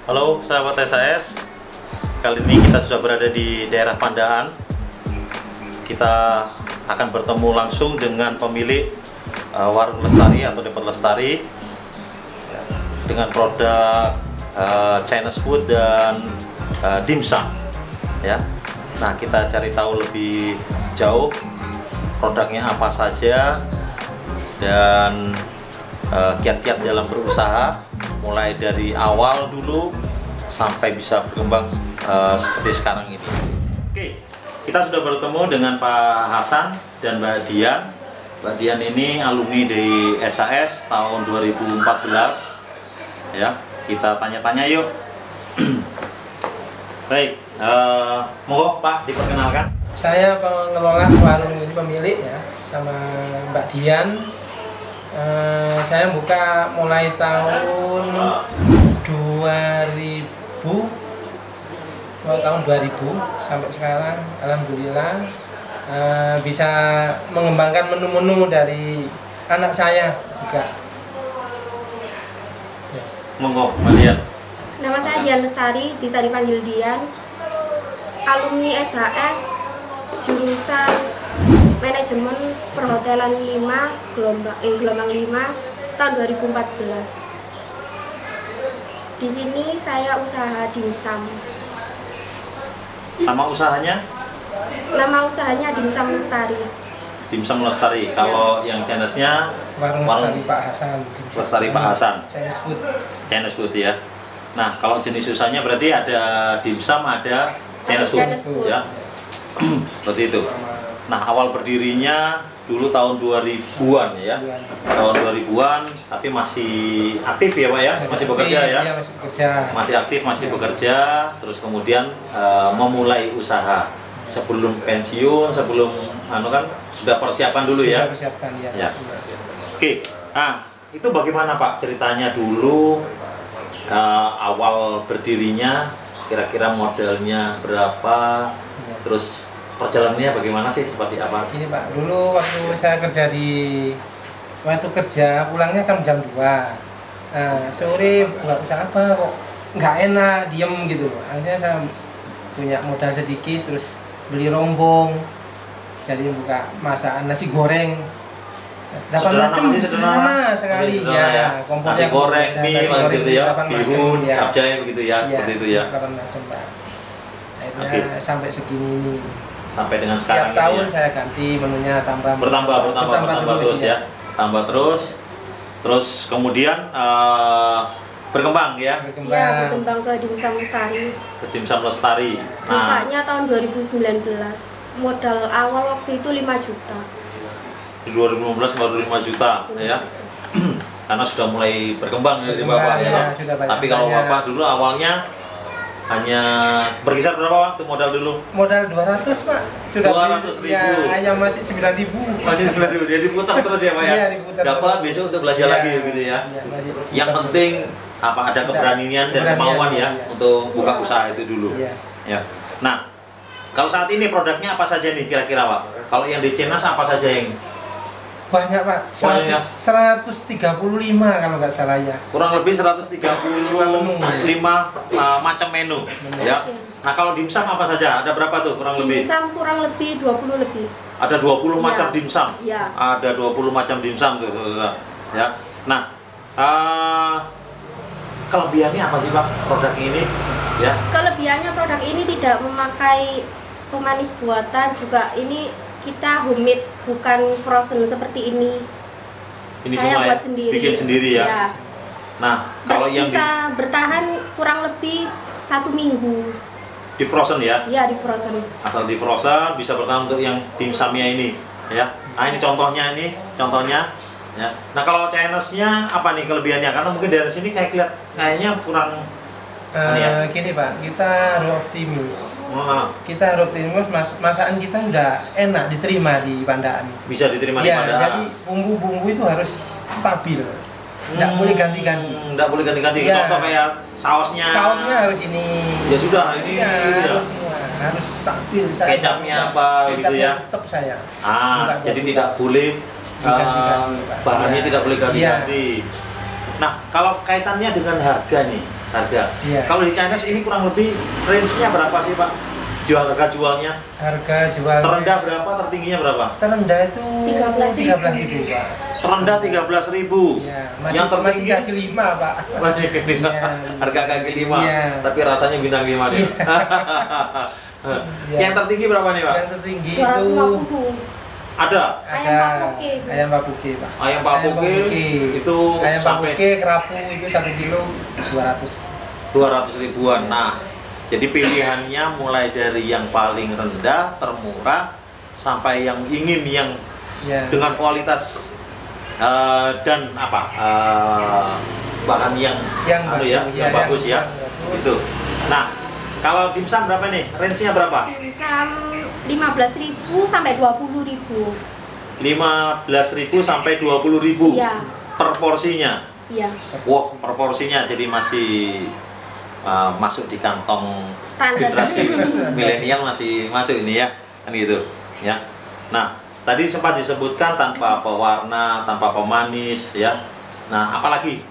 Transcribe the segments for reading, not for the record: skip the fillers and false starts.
Halo sahabat SAS, kali ini kita sudah berada di daerah Pandaan. Kita akan bertemu langsung dengan pemilik Warung Lestari atau Depot Lestari dengan produk Chinese food dan dimsum. Ya, nah kita cari tahu lebih jauh produknya apa saja dan kiat-kiat dalam berusaha, mulai dari awal dulu sampai bisa berkembang seperti sekarang ini. Oke, kita sudah bertemu dengan Pak Hasan dan Mbak Dian. Mbak Dian ini alumni dari SAS tahun 2014. Ya, kita tanya-tanya yuk. Baik, monggo Pak diperkenalkan. Saya pengelola warung ini, pemilik ya, sama Mbak Dian. Saya buka mulai tahun 2000 sampai sekarang. Alhamdulillah bisa mengembangkan menu-menu dari anak saya juga. Ya. Monggo, Mbak Dian. Nama saya Dian Lestari, bisa dipanggil Dian. Alumni SAS, jurusan Manajemen Perhotelan 5, gelombang 5 tahun 2014. Di sini saya usaha dimsum. Nama usahanya? Nama usahanya Dimsum Lestari. Dimsum Lestari. Kalau yang Chinese-nya Warung Lestari Pak Hasan. Lestari Pak Hasan. Chinese food. Chinese food ya. Nah, kalau jenis usahanya berarti ada dimsum, ada Chinese food ya. Seperti itu. Nah, awal berdirinya dulu tahun 2000-an ya. Tahun 2000-an, tapi masih aktif ya Pak ya? Masih bekerja ya? Iya, masih bekerja. Masih aktif, masih bekerja, terus kemudian memulai usaha. Sebelum pensiun, sebelum kan sudah persiapan dulu ya? Sudah persiapkan ya. Ya. Oke, itu bagaimana Pak ceritanya dulu, awal berdirinya, kira-kira modalnya berapa, Ya. terus perjalanannya bagaimana sih, seperti apa? Gini Pak, dulu waktu saya kerja pulangnya kan jam 2. Sore buka usaha apa kok nggak enak, diem gitu. Akhirnya saya punya modal sedikit, terus beli rombong, jadi buka masakan nasi goreng. 8 macam sederhana sekali ya. Nasi goreng, mie, gitu ya, bihun, capcay begitu ya, seperti itu ya. 8 macam Pak. Akhirnya sampai segini ini. Sampai dengan sekarang Tiap tahun ya. saya ganti menunya, bertambah terus ya. Tambah terus kemudian berkembang ya. Berkembang ke Dimsum Lestari. Ke Dimsum Lestari. Bukanya tahun 2019. Modal awal waktu itu 5 juta. Di 2015 baru 5 juta ya. Karena sudah mulai berkembang ya Bapak ya. Tapi kalau Bapak dulu awalnya hanya berkisar berapa waktu modal dulu? Modal 200 Pak. Sudah 200.000. Ya, ayam masih 9.000. Masih 9.000. Jadi putar terus ya Pak ya. Iya, diputar dapat terus. besok untuk belanja lagi gitu ya. Iya, yang penting apa, ada keberanian dan kemauan ya, untuk buka usaha itu dulu. Iya. Ya. Nah, kalau saat ini produknya apa saja nih kira-kira Pak? Kalau yang di Chinese apa saja yang banyak Pak, 135 kalau nggak salah ya. kurang lebih 135 macam menu ya. Nah, kalau dimsum apa saja? Ada berapa tuh kurang lebih? Dimsum kurang lebih 20 lebih. Ada 20 macam dimsum. Ya. Ada 20 macam dimsum tuh. Ya. Nah, kelebihannya apa sih Pak produk ini? Ya. Kelebihannya produk ini tidak memakai pemanis buatan, juga ini kita homemade, bukan frozen seperti ini. Ini saya semua buat sendiri. Bikin sendiri ya. Ya. Nah, kalau yang bisa bertahan kurang lebih 1 minggu. di frozen ya? Iya, di frozen. Asal di frozen bisa bertahan untuk yang dimsumnya ini ya. Nah, ini contohnya ya. Nah, kalau Chinese-nya apa nih kelebihannya? Karena mungkin dari sini kayaknya kurang gini Pak, kita harus optimis. Kita harus optimis, masakan kita udah enak diterima di Pandaan. Bisa diterima di Ya, Pandaan. jadi bumbu-bumbu itu harus stabil. Nggak boleh ganti-ganti. Nggak boleh ganti-ganti. Ya. Contoh kayak sausnya. Sausnya harus ini. Ya sudah, ini ya, ya. harus stabil. Kecapnya apa gitu ya? Tetap saya. Jadi tidak boleh diganti-ganti, Pak. bahannya Ya. tidak boleh ganti-ganti. Nah, kalau kaitannya dengan harga nih, Harga. Iya. Kalau di Chinese ini kurang lebih range-nya berapa sih Pak? Harga jualnya? Harga jualnya Terendah berapa, tertingginya berapa? terendah itu 13.000 Pak. Terendah 13.000. Ya, Yang masih tertinggi kaki 5 Pak. masih kaki lima. Iya. Harga kaki 5. Iya. Tapi rasanya bintang 5 nih. Iya. Yang tertinggi berapa nih Pak? Yang tertinggi itu 250. Ada. Ayam papuke. ayam papuke Pak. Ayam papuke itu ayam sampai papuke kerapu itu 1 kilo 200. 200 ribuan. Nah, jadi pilihannya mulai dari yang paling rendah, termurah, sampai yang ingin yang Ya. dengan kualitas dan apa bahan yang anu ya, yang bagus ya. Itu. Nah, kalau dimsum berapa nih? Range-nya berapa? Dimsum 15.000 sampai 20.000. 15.000 sampai 20.000 Iya. per porsinya. Iya. Wah, per porsinya jadi masih masuk di kantong Standar. generasi milenial, masih masuk ini ya, kan gitu ya. Nah, tadi sempat disebutkan tanpa pewarna, tanpa pemanis ya. Nah, apalagi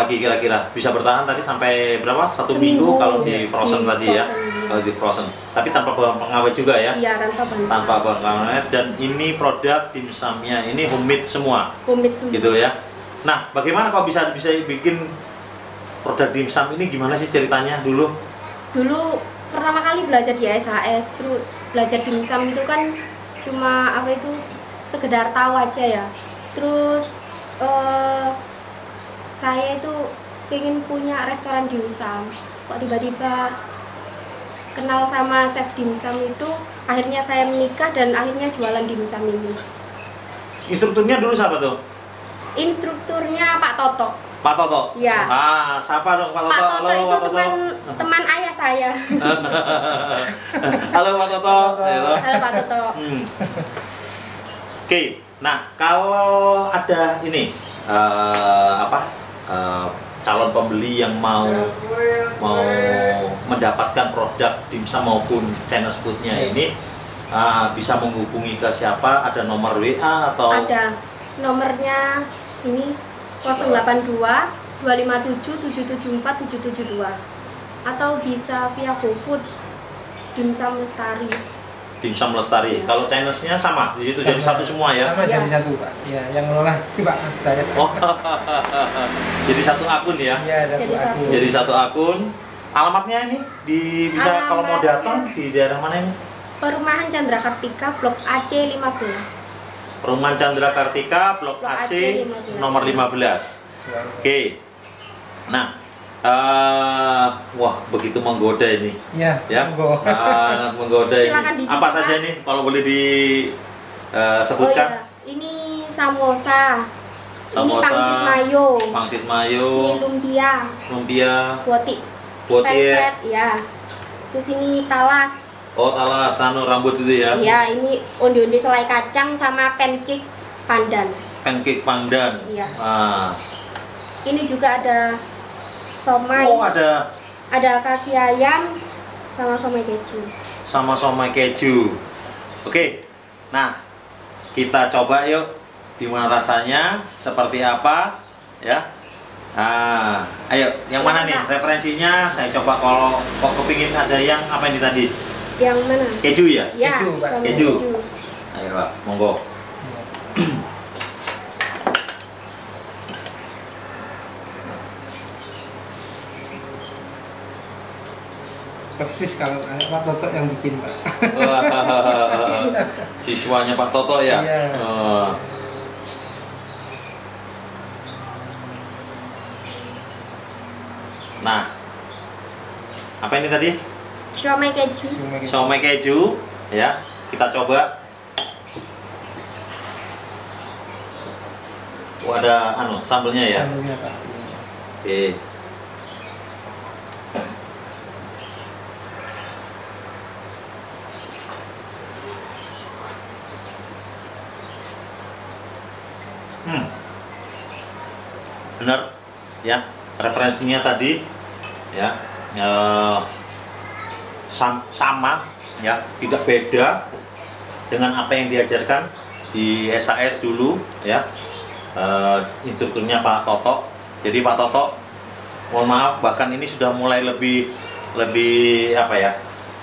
kira-kira bisa bertahan tadi sampai berapa? Satu minggu kalau di frozen Di tadi ya. frozen. Kalau di frozen. Tapi tanpa bahan pengawet juga ya. Iya, tanpa Tanpa bahan pengawet, dan ini produk dimsumnya ini homemade semua Homemade semua. gitu ya. Nah, bagaimana kok bisa bikin produk dimsum ini, gimana sih ceritanya dulu? Dulu pertama kali belajar di SHS, terus belajar dimsum itu kan cuma apa itu sekedar tahu aja ya. Terus saya itu pengen punya restoran dimsum. Kok tiba-tiba kenal sama chef dimsum itu, akhirnya saya menikah dan akhirnya jualan dimsum ini. Instrukturnya dulu siapa tuh? Instrukturnya Pak Toto. Pak Toto? Iya. Siapa dong Pak Toto? Pak Toto Halo, itu Pak Toto. teman ayah saya. Halo Pak Toto. Halo. Halo Pak Toto. Oke, nah kalau ada ini calon pembeli yang mau mendapatkan produk dimsum maupun Chinese foodnya ini, bisa menghubungi ke siapa? Ada nomor WA atau? Ada nomornya ini 082 257 774 772, atau bisa via GoFood Dimsum Lestari. Dimsum Lestari. Kalau Chinese-nya sama, di situ jadi Sama. satu semua ya. Sama Iya. jadi satu Pak. Ya, yang ngelola Pak saya. Oh, jadi satu akun ya. Iya, satu Jadi satu. aku. Jadi satu akun. Alamatnya ini bisa kalau mau Alamatnya. datang di daerah mana ini? Perumahan Chandra Kartika Blok AC 15. Perumahan Chandra Kartika Blok Blok AC AC 15. nomor 15. Oke. Nah, wah begitu menggoda ini. Iya, Ya, monggo. sangat menggoda ini. Silakan dicoba. Apa saja ini kalau boleh Oh disebutkan? iya, ini samosa. Ini Samosa, pangsit mayo. Pangsit Ini mayo, lumpia, lumpia, kuotie, kuotie. pempret ya. Terus ini talas. Oh, talas rambut itu ya. Iya, ini onde-onde selai kacang sama pancake pandan. Pancake pandan. Iya. Ini juga ada somai. Oh, ada Ada kaki ayam sama somai keju. sama somai keju. Oke. Nah, kita coba yuk. Gimana rasanya? Seperti apa? Ya. Ayo, yang mana nih referensinya? Saya coba. Kalau kok kepingin ada yang apa ini tadi? Yang mana? Keju ya? Ya, Keju, Pak. sama Keju. keju. Ayo Pak, monggo. Persis kalau Pak Toto yang bikin Pak. Siswanya Pak Toto ya? Iya. Nah, apa ini tadi? Siomay keju. Siomay keju, ya. Kita coba. Oh, ada sambelnya ya. Sambelnya Pak. Oke. Benar ya, referensinya tadi ya, sama ya, tidak beda dengan apa yang diajarkan di SAS dulu ya. Instrukturnya Pak Toto. Jadi Pak Toto mohon maaf, bahkan ini sudah mulai lebih apa ya,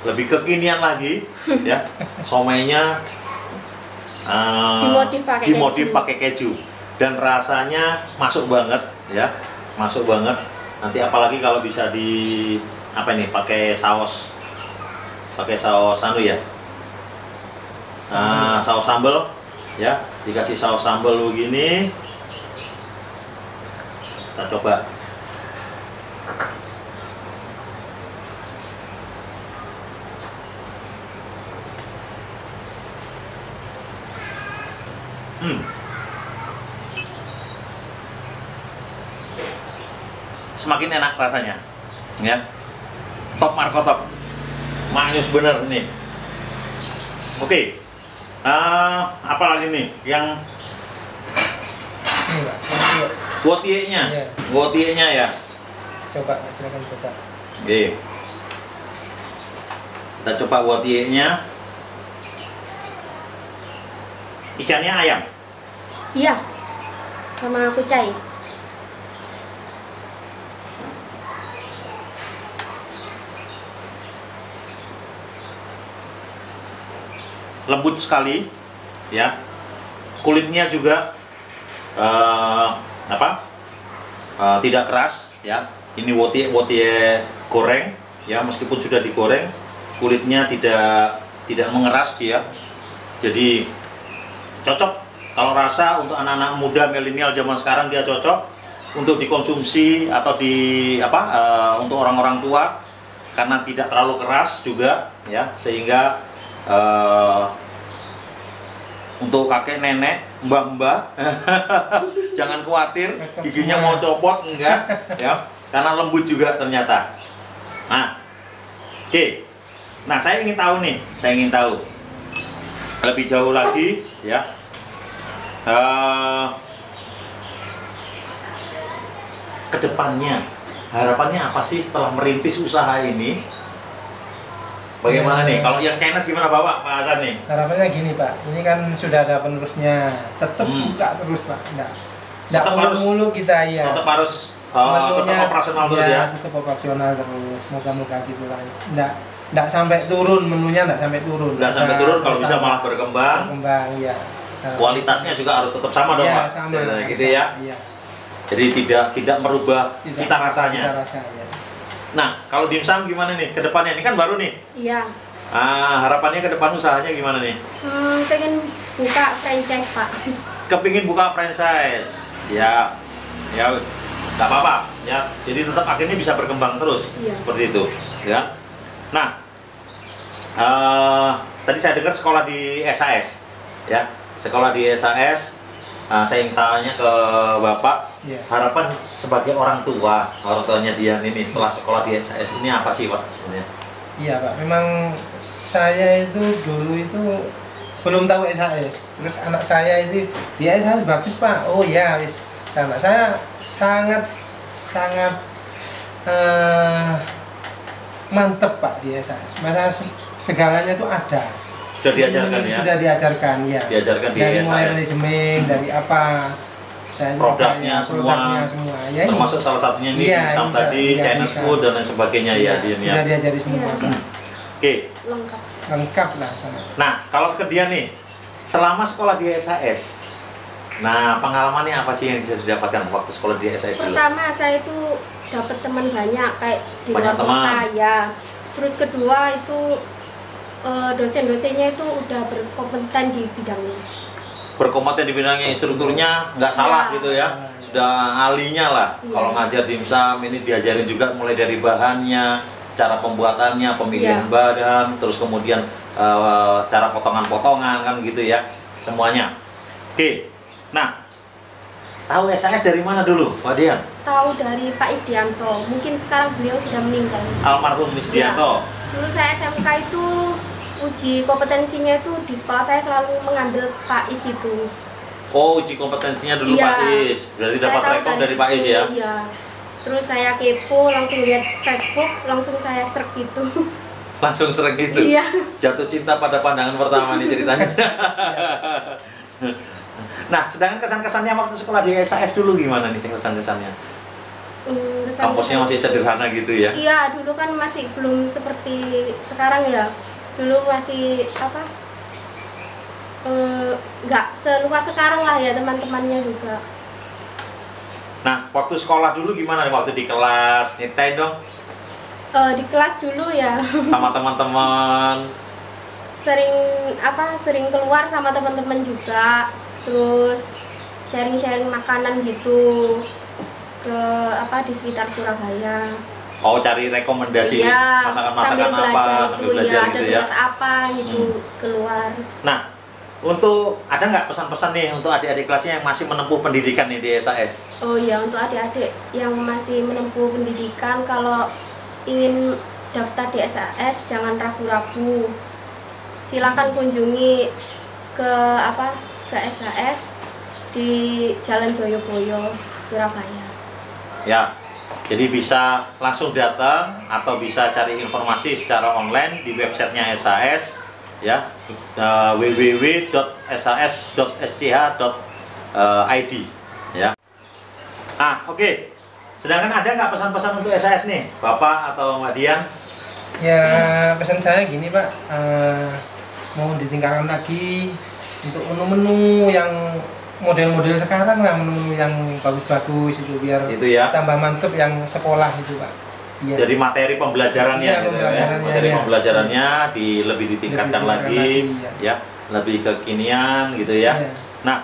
lebih kekinian lagi ya. Somainya dimodif pakai keju dan rasanya masuk banget ya, masuk banget. Nanti apalagi kalau bisa di apa ini, pakai saus anu ya, saus sambal ya, dikasih saus sambal begini. Kita coba. Semakin enak rasanya ya, top markotop, manis bener nih. Oke, apa lagi nih yang wotie-nya? Wotie-nya ya, Coba, silakan coba. oke, kita coba wotie-nya. Isiannya ayam. Iya, sama kucai. Lembut sekali ya, kulitnya juga tidak keras ya. Ini wotie goreng ya, meskipun sudah digoreng kulitnya tidak mengeras dia. Jadi cocok kalau rasa untuk anak-anak muda milenial zaman sekarang, dia cocok untuk dikonsumsi atau untuk orang-orang tua karena tidak terlalu keras juga ya, sehingga untuk kakek nenek, mbah-mbah jangan khawatir giginya mau copot, enggak ya, karena lembut juga ternyata. Nah, oke. Nah, saya ingin tahu lebih jauh lagi ya, kedepannya harapannya apa sih setelah merintis usaha ini? Bagaimana nih? Kalau yang Chinese gimana Bapak, Pak Hasan nih? Harapannya gini Pak, ini kan sudah ada penerusnya, tetap buka terus Pak, enggak muluk-muluk kita ya. Tetap harus tetap operasional terus ya. Tetap operasional terus, moga-moga gitulah. Enggak sampai turun, menunya enggak sampai turun. Enggak sampai turun, kalau bisa malah berkembang. Berkembang, iya. Kualitasnya juga harus tetap sama dong Pak. Sama. Gitu ya. Iya. Jadi tidak merubah cita rasanya. Cita rasa, ya. Nah, kalau dimsum gimana nih ke depannya? Ini kan baru nih. Iya. Harapannya ke depan usahanya gimana nih? Pengen buka franchise Pak. Kepingin buka franchise. Ya, nggak apa-apa. Ya, jadi tetap akhirnya bisa berkembang terus. Iya. Seperti itu. Ya. Nah, tadi saya dengar sekolah di SAS. Ya, sekolah di SAS. Saya ingin tanya ke Bapak, harapan sebagai orang tuanya Dian ini setelah sekolah di SAS ini apa sih Pak sebenarnya? Iya Pak, memang saya itu dulu itu belum tahu SAS, terus anak saya itu di SAS bagus Pak. Oh ya, wis anak saya sangat mantep Pak di SAS. Masa segalanya itu ada. Sudah diajarkan ya? Sudah diajarkan ya. Diajarkan di dari SAS. mulai manajemen, dari apa? Produknya semua. Ya, termasuk salah satunya ini dimsum tadi, Chinese food dan lain sebagainya ya, Dian ya. Sudah diajari semua. Oke. Lengkap lah sama. Nah, kalau ke Dian nih, selama sekolah di SAS, nah pengalamannya apa sih yang bisa didapatkan waktu sekolah di SAS dulu? Pertama saya itu dapat teman banyak kayak di luar Banyak teman. kota ya. Terus kedua itu dosen-dosennya itu udah berkompeten di bidangnya. Berkompeten di bidangnya, instrukturnya nggak salah gitu ya, sudah ahlinya lah. Kalau ngajar dimsum ini diajarin juga mulai dari bahannya, cara pembuatannya, pemilihan badan, terus kemudian cara potongan-potongan kan gitu ya, semuanya. Oke, nah tahu SAS dari mana dulu Pak Dian? Tahu dari Pak Isdianto, mungkin sekarang beliau sudah meninggal. Almarhum Isdianto. Dulu saya SMK itu uji kompetensinya itu di sekolah saya selalu mengambil PAIS itu. Oh, uji kompetensinya dulu PAIS. Berarti dapat rekor dari PAIS ya? Iya. Terus saya kepo, langsung lihat Facebook, langsung saya search itu. Langsung search itu? Iya. Jatuh cinta pada pandangan pertama nih ceritanya. Nah, sedangkan kesan-kesannya waktu sekolah di SAS dulu gimana nih kesan-kesannya? Kampusnya masih sederhana gitu ya? Iya, dulu kan masih belum seperti sekarang ya. Dulu masih apa? Nggak seluas sekarang lah ya, teman-temannya juga. Nah, waktu sekolah dulu gimana? Waktu di kelas, nyetain dong? Di kelas dulu ya. Sama teman-teman? Sering keluar sama teman-teman juga. Terus sharing-sharing makanan gitu ke di sekitar Surabaya. Oh, cari rekomendasi Iya, masakan-masakan apa, sambil belajar ada gitu ya? tugas apa gitu keluar. Nah, untuk ada nggak pesan-pesan nih untuk adik-adik kelasnya yang masih menempuh pendidikan nih di SAS? Oh iya, untuk adik-adik yang masih menempuh pendidikan, kalau ingin daftar di SAS jangan ragu-ragu. Silakan kunjungi ke SAS di Jalan Joyoboyo, Surabaya. Ya, jadi bisa langsung datang atau bisa cari informasi secara online di websitenya SAS ya, www.sas.sch.id ya. Oke. Sedangkan ada nggak pesan-pesan untuk SAS nih, Bapak atau Mbak Dian? Ya, pesan saya gini Pak, mau ditingkatkan lagi untuk menu-menu yang model-model sekarang lah, menu yang bagus-bagus itu biar Itu ya. tambah mantep yang sekolah itu Pak. Iya. Jadi materi pembelajarannya, Iya, gitu pembelajarannya, materi iya. pembelajarannya lebih ditingkatkan lagi, lagi, ya, lebih kekinian gitu ya. Iya. Nah,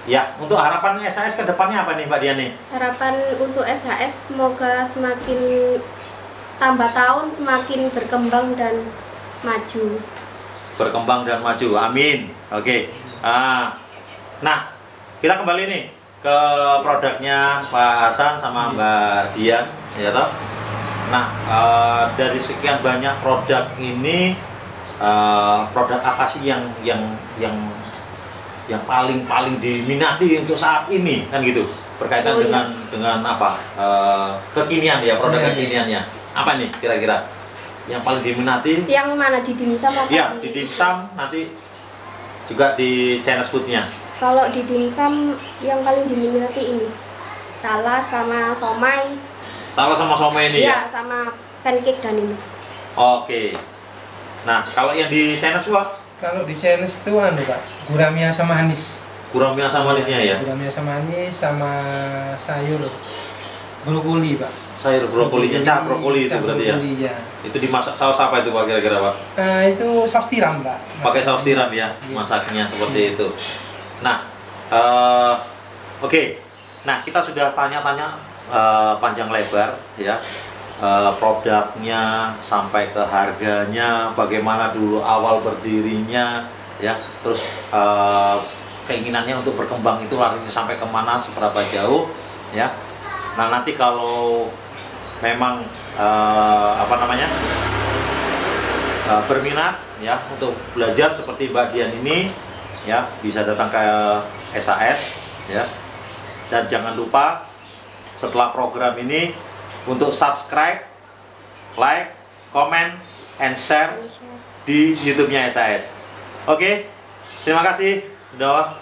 ya untuk harapan SAS ke depannya apa nih Mbak Dian nih? Harapan untuk SAS semoga semakin tambah tahun semakin berkembang dan maju. Berkembang dan maju, amin. Oke. Nah, kita kembali nih ke produknya Pak Hasan sama Mbak Dian, ya toh. Nah, dari sekian banyak produk ini, produk apa sih yang paling diminati untuk saat ini, kan gitu, berkaitan dengan apa, kekinian ya, produk kekiniannya apa nih kira-kira yang paling diminati? Yang mana, di dimsum apa? Ya, di dimsum, nanti juga di Chinese foodnya. Kalau di dimsum yang paling diminati ini talas sama somai. Talas sama somai ini ya? Iya, sama pancake dan ini. Oke. Nah, kalau yang di Chinese food? Kalau di Chinese itu Pak, gurami asam manis. Gurami asam manisnya ya? Gurami asam manis sama sayur brokoli Pak. Sayur brokolinya, cah brokoli itu berarti ya? Ya. Itu dimasak saus apa itu Pak kira-kira Pak? Itu saus tiram Pak. Pakai saus tiram ya, Iya. masaknya seperti itu. Nah, oke. Nah, kita sudah tanya-tanya panjang lebar ya, produknya sampai ke harganya, bagaimana dulu awal berdirinya ya, terus keinginannya untuk berkembang itu larinya sampai kemana, seberapa jauh ya. Nah, nanti kalau memang berminat ya untuk belajar seperti Mbak Dian ini ya, bisa datang ke SAS ya. Dan jangan lupa setelah program ini untuk subscribe, like, comment, and share di YouTube-nya SAS. Oke, terima kasih. Udah.